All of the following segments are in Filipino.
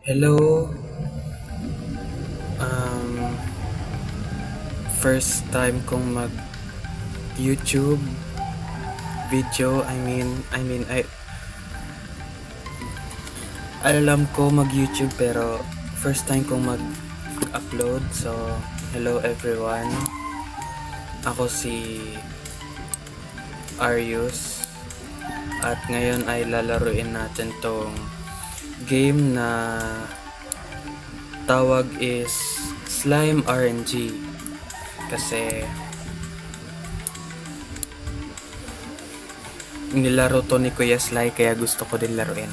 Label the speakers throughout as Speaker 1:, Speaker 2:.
Speaker 1: Hello. Um, First time kong mag YouTube video. Alam ko mag YouTube pero first time kong mag-upload. So, hello everyone. Ako si Arius at ngayon ay lalaruin natin tong game na tawag is Slime RNG kasi nilaro to ni Kuya Sly kaya gusto ko din laruin.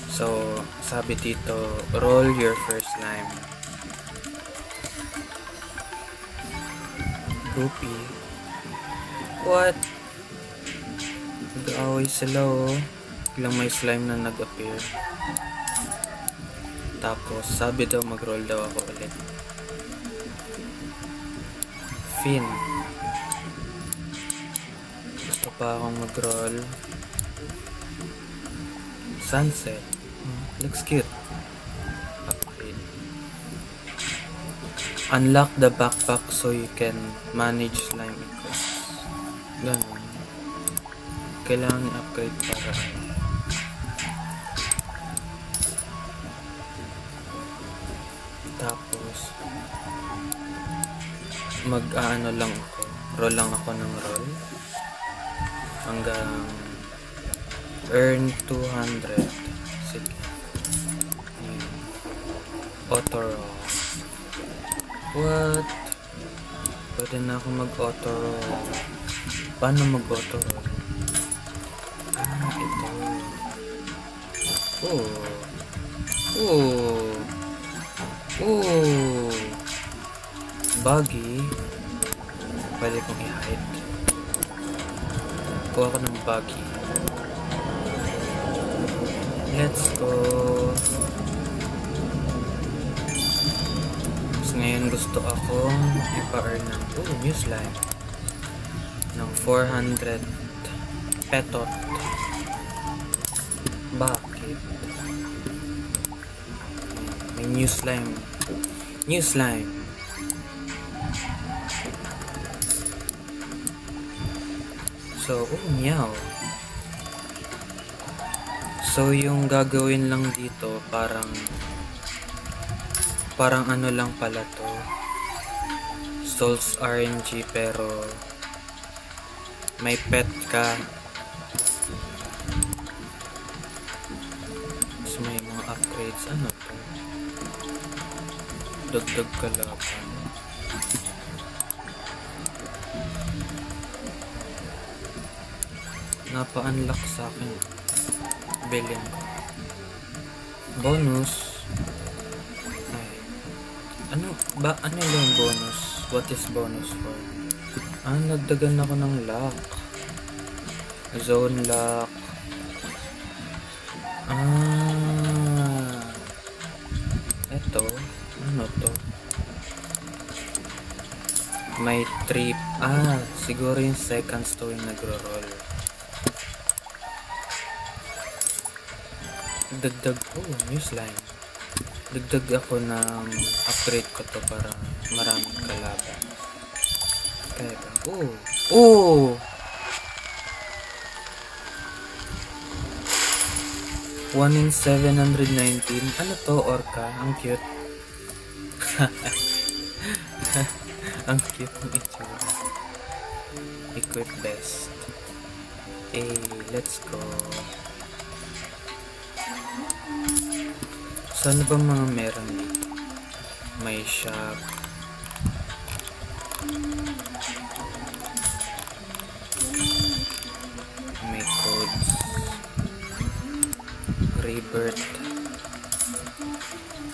Speaker 1: So, sabi dito, roll your first slime. Goopy. What? Nag-aaway sila oh. Biglang may slime na nag-appear. Tapos, sabi daw mag-roll daw ako ulit. Fin. Gusto pa akong mag-roll. Sunset. Looks cute. Upgrade. Unlock the backpack so you can manage slime requests. Ganun. Kailangan i-upgrade para tapos mag-aano lang ako. Roll lang ako ng roll. Hanggang earn 200. Sige. Auto roll. What? Pwede na ako mag-auto roll. Paano mag-auto roll? Ito. Buggy. Pwede kong i-hide. Kuha ko ng buggy. Let's go. Tapos ngayon gusto akong ipa-earn ng new slime ng 400 petot. Bakit? May new slime. New slime. So, meow. So, yung gagawin lang dito, parang ano lang pala to. Souls RNG, pero may pet ka. Tapos may mga upgrades. Ano to? Dagdag kalaban. Napa-unlock sa akin. Billion. Bonus. Ay. Ano yung bonus? What is bonus for? Nagdagan ako ng lock. Zone lock. Eto. Ano to? May trip. Siguro yung seconds to yung nagro-roll. Dagdag new slime. Dagdag ako ng upgrade ko to para maraming kalaban. Kaya 1 in 719. Ano to, orca? Ang cute. Ang cute ng itsura. Equip best. Let's go. So, ano ba mga meron dito? May shop. May codes. Rebirth.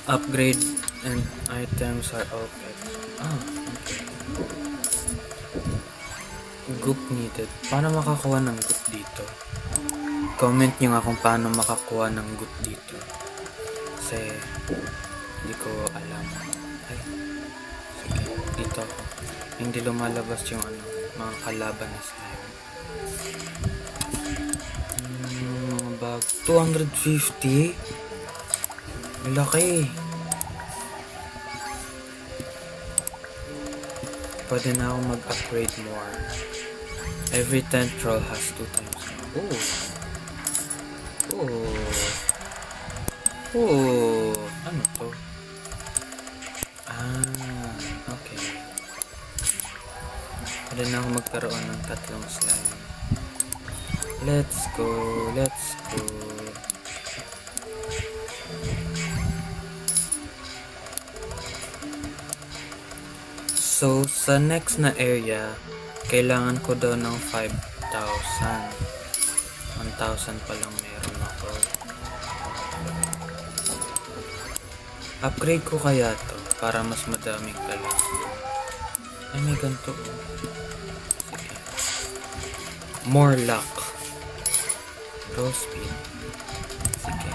Speaker 1: Upgrade and items are open. Okay. Goop needed. Paano makakuha ng goop dito? Comment nyo nga kung paano makakuha ng goop dito. Kasi hindi ko alam. Sige, dito ako. Hindi lumalabas yung mga kalaban na slime. Mga bag. 250? Ang laki. Pwede na ako mag-upgrade more. Every 10th troll has 2 times. Oh. Oh. Oh. Ano to? Ah, okay. Pwede na ako magkaroon ng 3 slime. Let's go. Let's go. So, sa next na area, kailangan ko daw ng 5,000. 1,000 pa lang meron ako. Upgrade ko kaya to para mas madaming kalas. Ay, may ganito. Sige. More luck. Roll speed. Sige.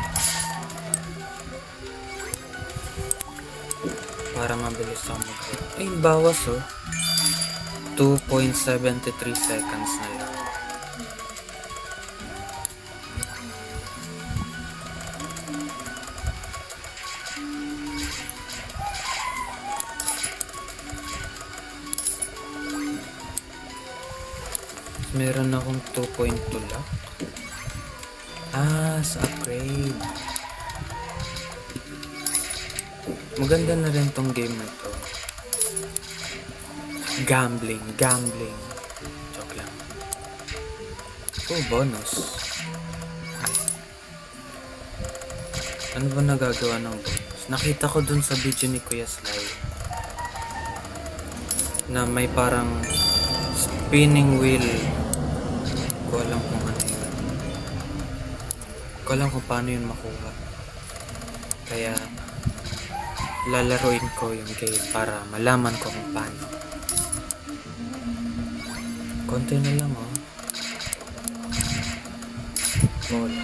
Speaker 1: Para mabilis ako mag-roll. Ay, bawas oh. 2.73 seconds na lang. Meron akong 2.2 luck. Ah, sa upgrade. Maganda na rin tong game na to. Gambling. Joke lang. Oh, bonus. Ay. Ano ba nagagawa ng bonus? Nakita ko dun sa video ni Kuya Sly na may parang spinning wheel. Ko alam kung ano yun. Ko alam kung paano yun makuha. Kaya lalaruin ko yung game para malaman ko kung paano. Konti na lang oh. Bola.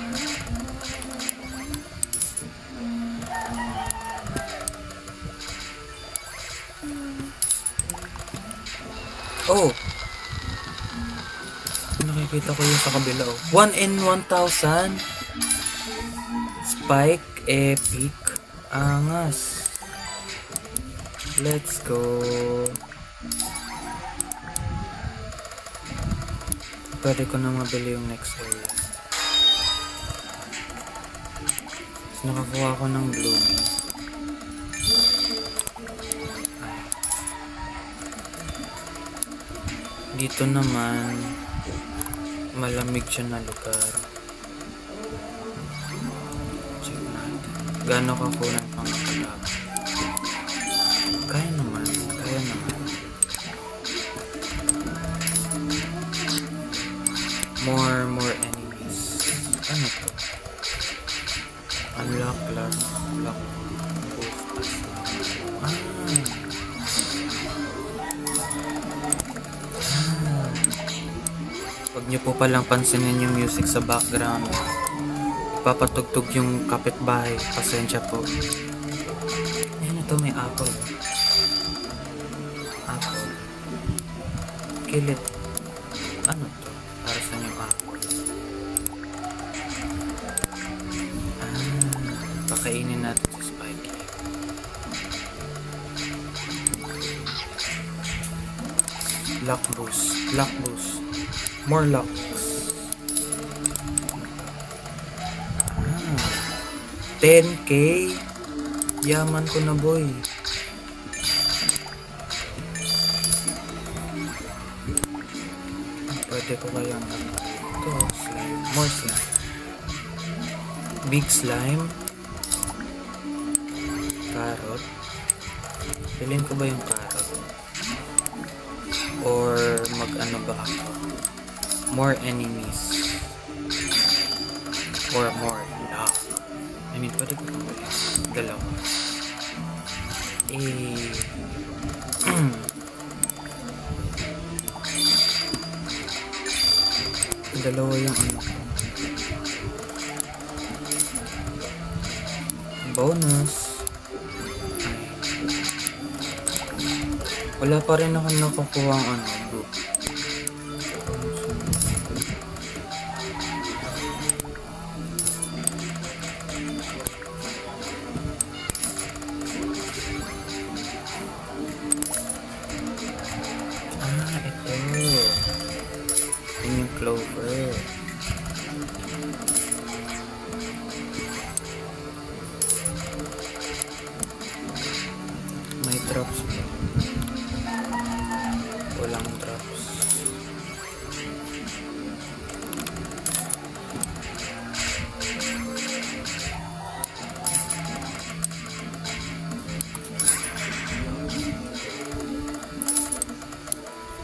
Speaker 1: Oh! Nakikita ko yung sa kabila oh. 1 in 1,000. Spike epic. Angas. Let's go. Pwede ko na mabili yung next area. So, nakakuha ko ng blooming. Dito naman malamig siya na lugar. Check natin. Gano'n kakulang pang kalaban. Kaya naman. More enemies. Ano to? Unlock lock. Huwag niyo po palang pansinin yung music sa background. Papatugtog yung kapitbahay. Pasensya po. Ayan ito, may apple. Apple. Kilit. Ano to? Para sa yung apple. Pakainin natin si Spikey. Luck boost. More locks. 10k. Yaman ko na boy. Pwede ko kayang ito, slime. More slime. Big slime. Carrot. Bilhin ko ba yung carrot? Or mag-ano ba ako? More enemies. Or more luck. I mean, pwede ko kang dalawa. Dalawa yung ano ko. Bonus. Wala pa rin ako nakukuha ang ano, bro.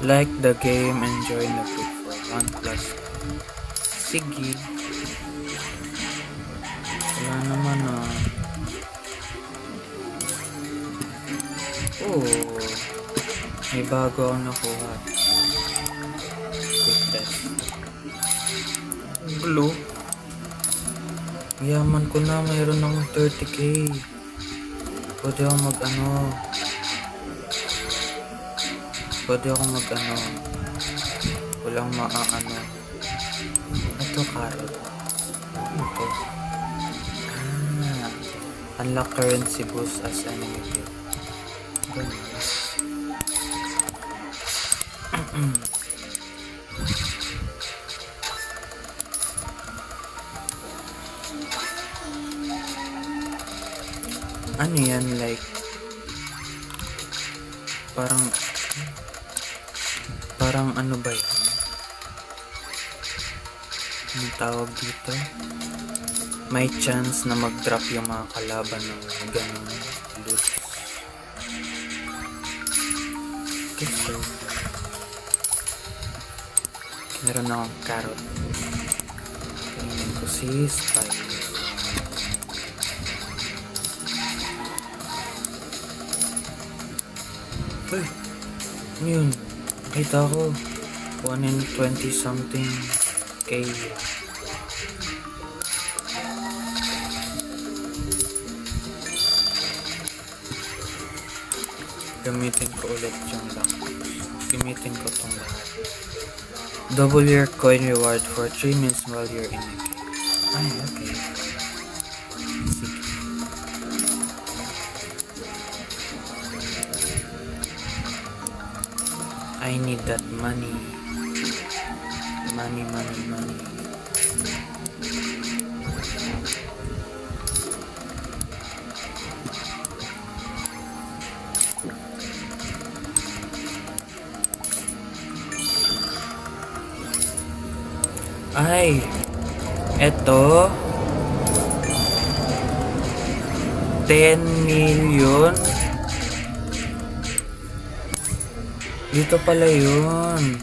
Speaker 1: Like the game and join the group for 1 plus. Sige. Wala naman ah. Oh. May bago akong nakuha. Quick test. Blue. Yaman ko na, mayroon akong 30k. Pwede akong walang maaano. Ito, carrot. Ano to? Unlock currency boost as enemy build. Ganun. Ano yan, like parang ano ba yan? Anong tawag dito? May chance na mag-drop yung mga kalaban ng ganun loot. Okay, so meron akong carrot. Tingnan ko si Spy. Uy, ano yun? Kita ko 120 something k. Gamitin ko ulit yung lock. Gamitin ko tong lahat. Double your coin reward for 3 minutes while you're in the game. Ay, okay. Sige. I need that money. Money. Ay, eto 10 million. Dito pala yun.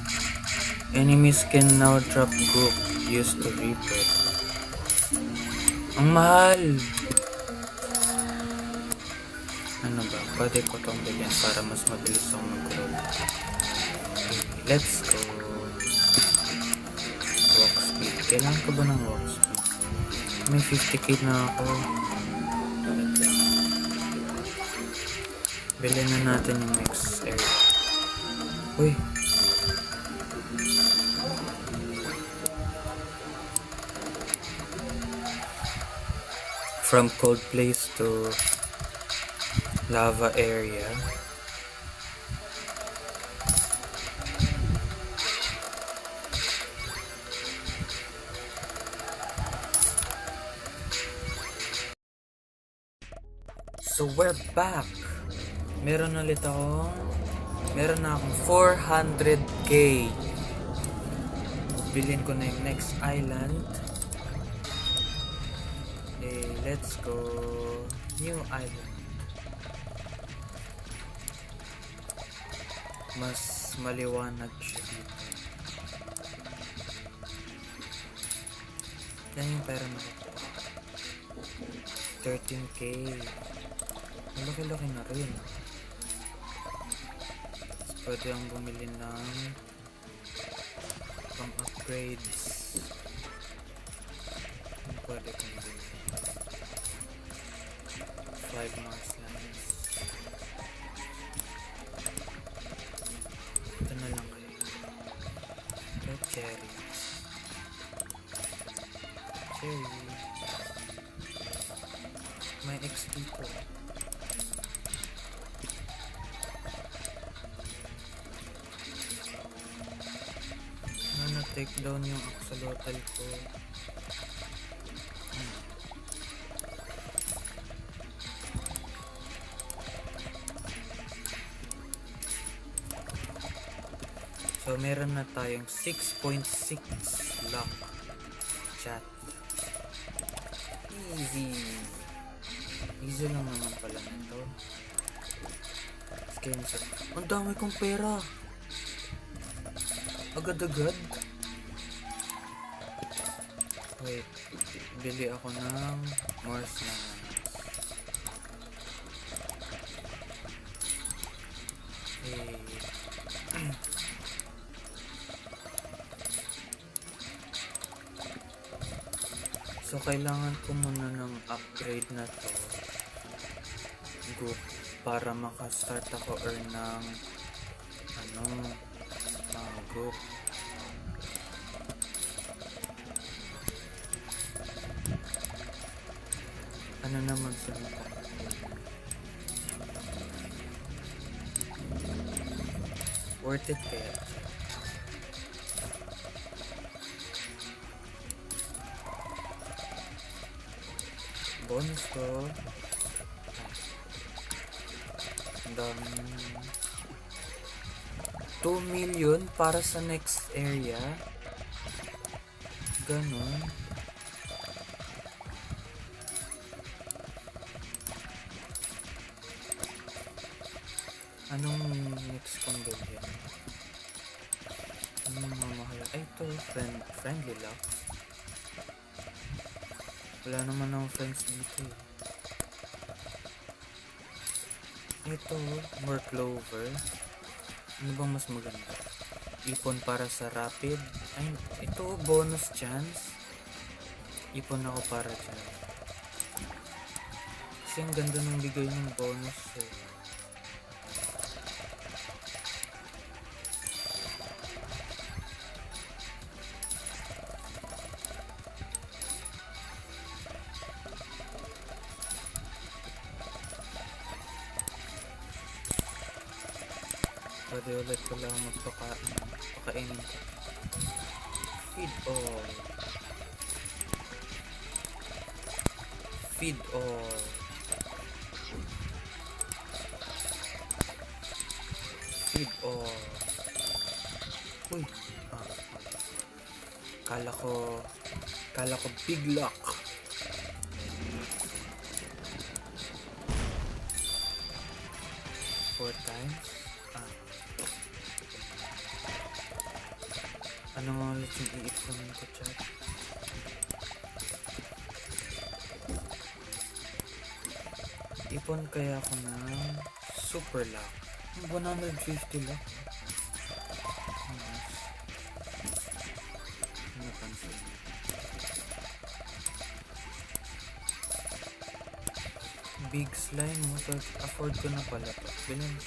Speaker 1: Enemies can now drop goop used to rebuild. Ang mahal. Ano ba? Pwede ko itong bilhin para mas mabilis akong mag-grow. Okay, let's go. Walk speed. Kailangan ko ba ng walk speed? May 50k na ako. Bilhin na natin yung next area. Uy. From cold place to lava area. So we're back. Meron na akong 400k. Bilhin ko na yung next island. Let's go. New island. Mas maliwanag siya dito. Yan yung pera na ito. 13k. Malaki-laki na rin. Pwede ang bumili ng pang-upgrades. Pwede kong bumili 5 marshlands. Ito na lang kayo. Ito, cherry. May XP ko. Take down yung axolotl ko. So meron na tayong 6.6 luck. Chat. Easy lang naman pala nito. Screenshot. Ang dami kong pera. Agad-agad? Wait, bili ako ng more snacks. Okay. So, kailangan ko muna ng upgrade na to. Good. Para makastart ako earn ng group. Ano naman salita? Worth it kaya? Bonus ko. Ang dami. 2 million para sa next area. Ganon. Anong next kong bilhin? Anong mamahal? Ay, ito. Friendly lock. Wala naman akong friends dito eh. Ito, more clover. Ano bang mas maganda? Ipon para sa rapid. Ay, ito, bonus chance. Ipon ako para dyan. Kasi ang ganda ng bigay ng bonus eh. Pwede ulit ko lang magpakainin ko. Feed all. Feed all. Feed all. Uy. Kala ko big lock. Four times. Ano nga ulit yung iipon ko, chat? Ipon kaya ako ng super lock. 150 lock. Nice. Napansin. Big slime mo. So, afford ko na pala to. Bilhin.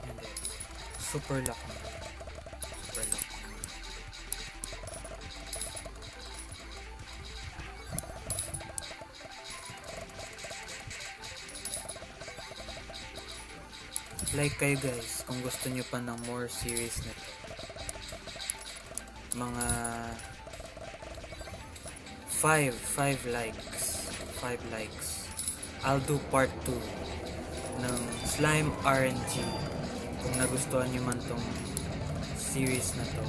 Speaker 1: Hindi. Super lock na. Super lock. Like kayo guys, kung gusto nyo pa ng more series nito. Mga 5 likes. 5 likes. I'll do part 2 ng Slime RNG. Kung nagustuhan nyo man tong series na to.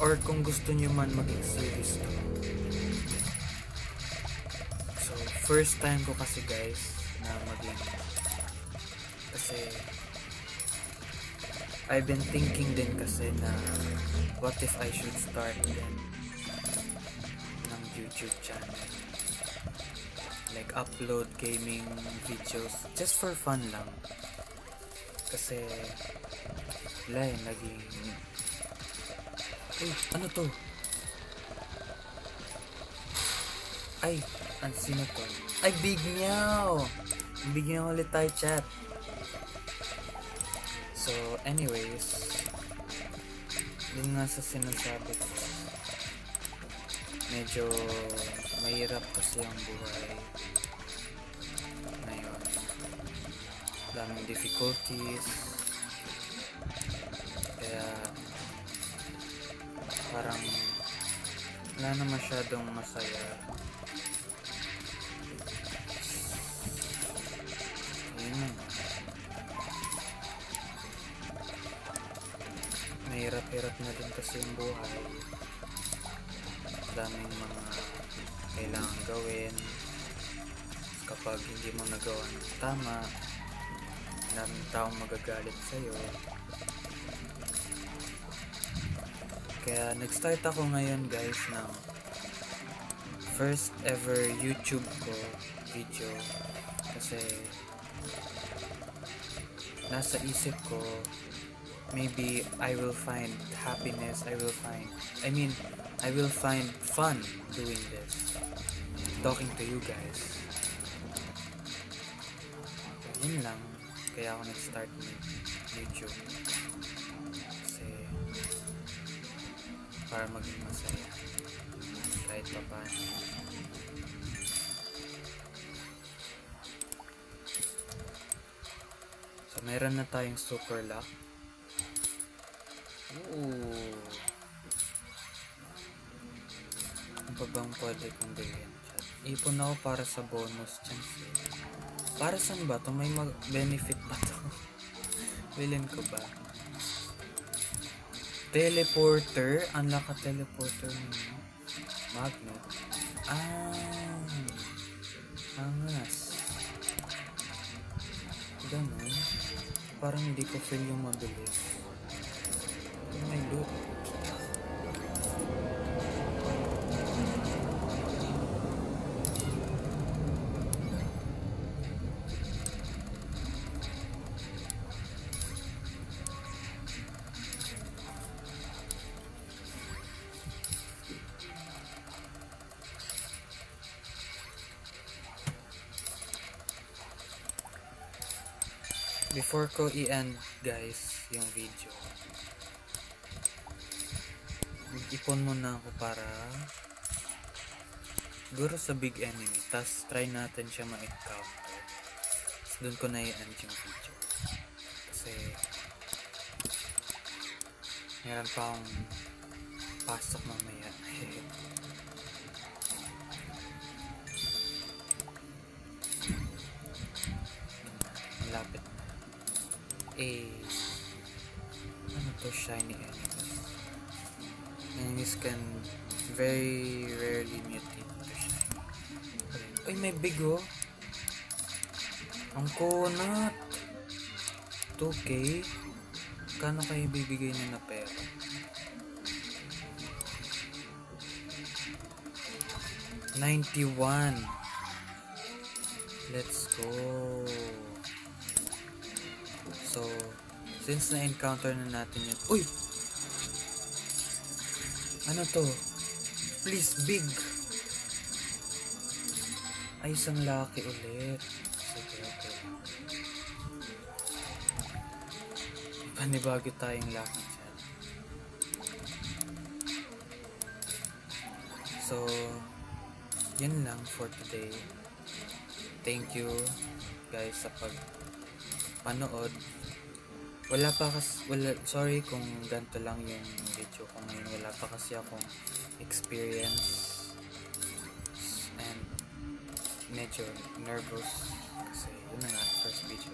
Speaker 1: Or kung gusto nyo man maging series to. First time ko kasi guys na maging, kasi I've been thinking din kasi na what if I should start din ng YouTube channel, like upload gaming videos just for fun lang, kasi wala eh, naging ano to? Ay, sino to? Ay, Big Meow! Big Meow ulit tayo, chat. So, anyways, yun nga sa sinasabi ko. Medyo mahirap kasi ang buhay ngayon. Daming difficulties. Kaya, parang wala na masyadong masaya. Mahirap-hirap na din kasi yung buhay. Daming mga kailangan gawin. Kapag hindi mo nagawa ng tama, daming taong magagalit sa'yo. Kaya nag-start ako ngayon guys ng first ever YouTube ko video. Kasi nasa isip ko, maybe I will find happiness, I will find fun doing this, talking to you guys. Yun lang, kaya ako nag-start ng YouTube. Kasi para maging masaya kahit pa paano. So meron na tayong super luck. Ooh. Ano pa bang pwede kong gawin? Ipon ako para sa bonus chance. Para saan ba ito? May benefit ba ito? Bilhin ko ba? Teleporter? Unlock ka teleporter mo. Magnet. Angas. Ganun. Parang hindi ko feel yung mabilis. Oh my loot. Before ko i-end guys yung video, mag-ipon muna ako para siguro sa big enemy, tas try natin siya ma-encounter. Tapos dun ko na i-end yung video kasi meron pa akong pasok mamaya. Malapit na. Ano to? Shiny enemies. Enemies can very rarely mutate to shiny. Ay, may big oh. Ang kunat. 2K. Kano kayo bibigay niya na pera? $91. Let's go. So, since na-encounter na natin yun. Uy! Ano to? Please, big! Ay, isang lucky ulit. Sige, okay. Panibago tayong lucky dyan. So, yun lang for today. Thank you guys sa panood. Sorry kung ganito lang yung video ko ngayon. Wala pa kasi akong experience and medyo nervous kasi yun na nga, first video.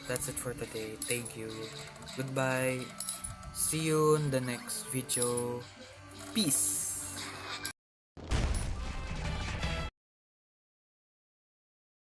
Speaker 1: That's it for today. Thank you. Goodbye. See you in the next video. Peace.